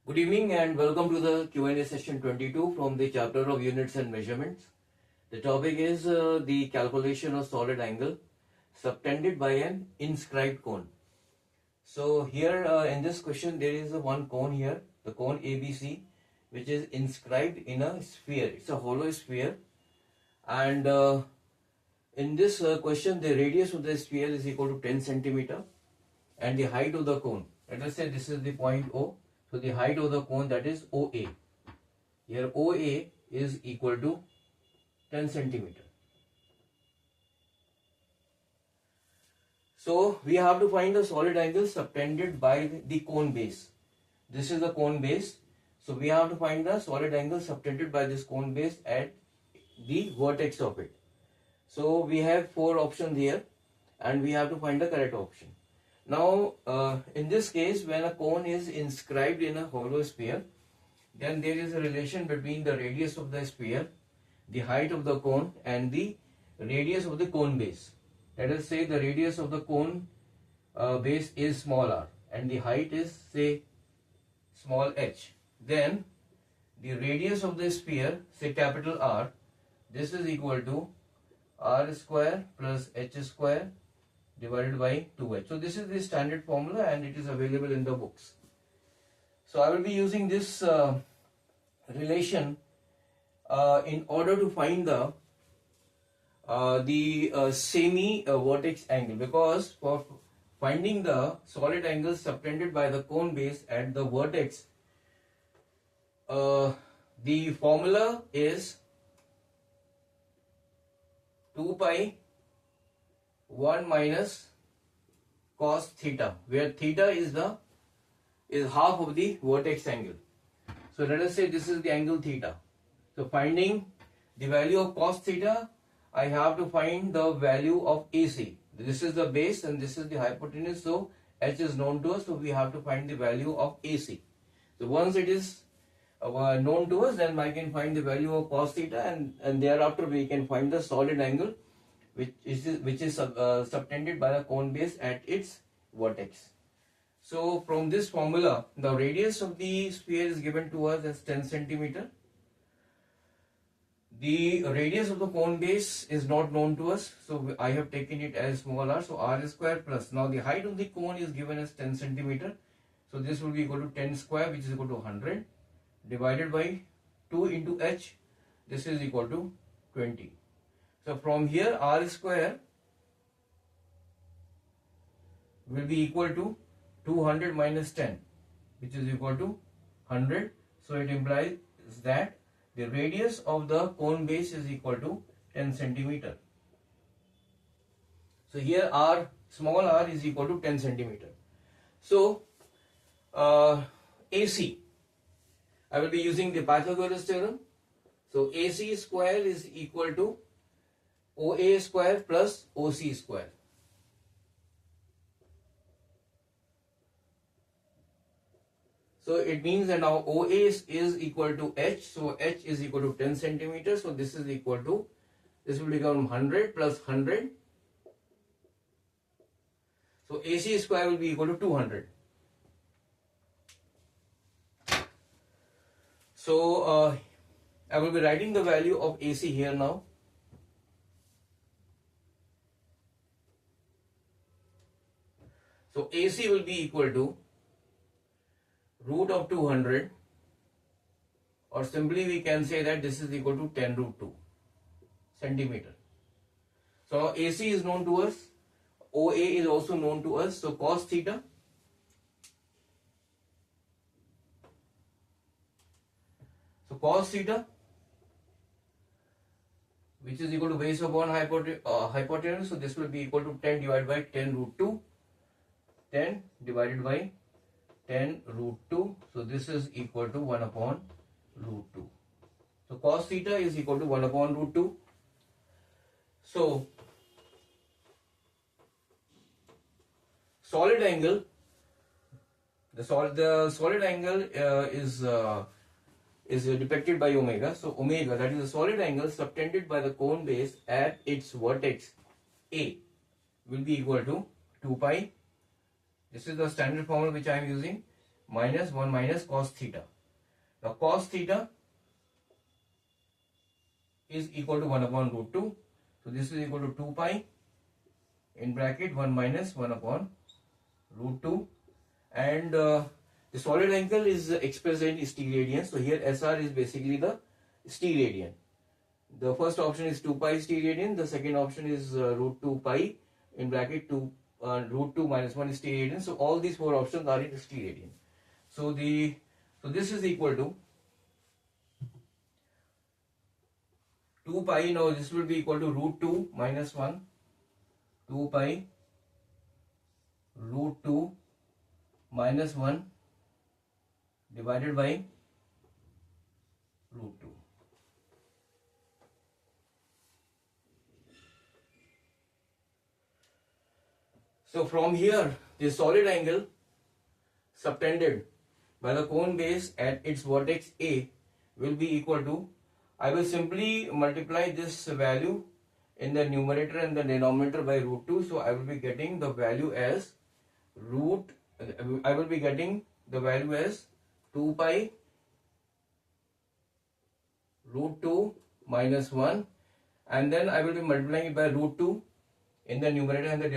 Good evening and welcome to the Q&A session 22 from the chapter of Units and Measurements. The topic is the calculation of solid angle subtended by an inscribed cone. So here in this question there is one cone here, the cone ABC, which is inscribed in a sphere. It's a hollow sphere, and in this question the radius of the sphere is equal to 10 centimeter and the height of the cone, let us say this is the point O. So the height of the cone, that is OA. Here OA is equal to 10 centimeter. So we have to find the solid angle subtended by the cone base. This is the cone base. So we have to find the solid angle subtended by this cone base at the vertex of it. So we have four options here and we have to find the correct option. Now, in this case, when a cone is inscribed in a hollow sphere, then there is a relation between the radius of the sphere, the height of the cone, and the radius of the cone base. Let us say the radius of the cone base is small r and the height is, say, small h. Then the radius of the sphere, say capital R, this is equal to r square plus h square divided by 2h. So this is the standard formula and it is available in the books. So I will be using this relation in order to find the semi-vertex angle, because for finding the solid angle subtended by the cone base at the vertex, the formula is 2 pi 1 minus cos theta, where theta is half of the vertex angle. So let us say this is the angle theta. So finding the value of cos theta, I have to find the value of AC. This is the base and this is the hypotenuse, so h is known to us, so we have to find the value of AC. So once it is known to us, then I can find the value of cos theta, and thereafter we can find the solid angle which is subtended by the cone base at its vertex. So from this formula, the radius of the sphere is given to us as 10 centimeter. The radius of the cone base is not known to us, so I have taken it as small r, so r square plus, now the height of the cone is given as 10 centimeter, so this will be equal to 10 square, which is equal to 100, divided by 2 into h, this is equal to 20. So from here r square will be equal to 200 minus 10, which is equal to 100. So it implies that the radius of the cone base is equal to 10 centimeter. So here r, small r, is equal to 10 centimeter. So AC, I will be using the Pythagoras theorem. So AC square is equal to OA square plus OC square. So it means that now OA is equal to h, so h is equal to 10 centimeters, so this is equal to, this will become 100 plus 100. So AC square will be equal to 200. So I will be writing the value of AC here now. So AC will be equal to root of 200, or simply we can say that this is equal to 10 root 2 centimeter. So AC is known to us, OA is also known to us, so cos theta which is equal to base upon hypotenuse, so this will be equal to 10 divided by 10 root 2, 10 divided by 10 root 2, so this is equal to 1 upon root 2. So cos theta is equal to 1 upon root 2. So solid angle, the solid angle is depicted by omega. So omega, that is the solid angle subtended by the cone base at its vertex A, will be equal to 2 pi This is the standard formula which I am using. minus 1 minus cos theta. Now cos theta is equal to 1 upon root 2. So this is equal to 2 pi in bracket 1 minus 1 upon root 2. And the solid angle is expressed in stereadian. So here SR is basically the stereadian. The first option is 2 pi stereadian. The second option is root 2 pi in bracket 2 root 2 minus 1 is stereadian. So all these four options are in stereadian. So this is equal to 2 pi. Now this will be equal to root 2 minus 1, 2 pi root 2 minus 1 divided by root 2. So from here, the solid angle subtended by the cone base at its vertex A will be equal to, I will simply multiply this value in the numerator and the denominator by root 2. So I will be getting the value as 2 pi root 2 minus 1, and then I will be multiplying it by root 2 in the numerator and the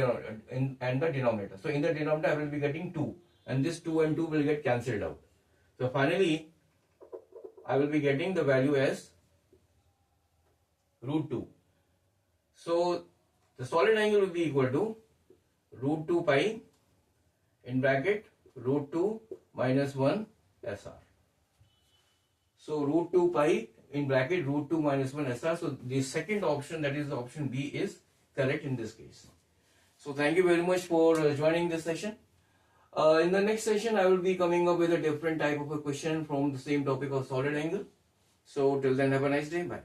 denominator. So in the denominator I will be getting 2, and this 2 and 2 will get cancelled out. So finally I will be getting the value as root 2. So the solid angle will be equal to root 2 pi in bracket root 2 minus 1 SR. So root 2 pi in bracket root 2 minus 1 SR. So the second option, that is the option B, is correct in this case. So thank you very much for joining this session. In the next session I will be coming up with a different type of a question from the same topic of solid angle. So till then, have a nice day. Bye.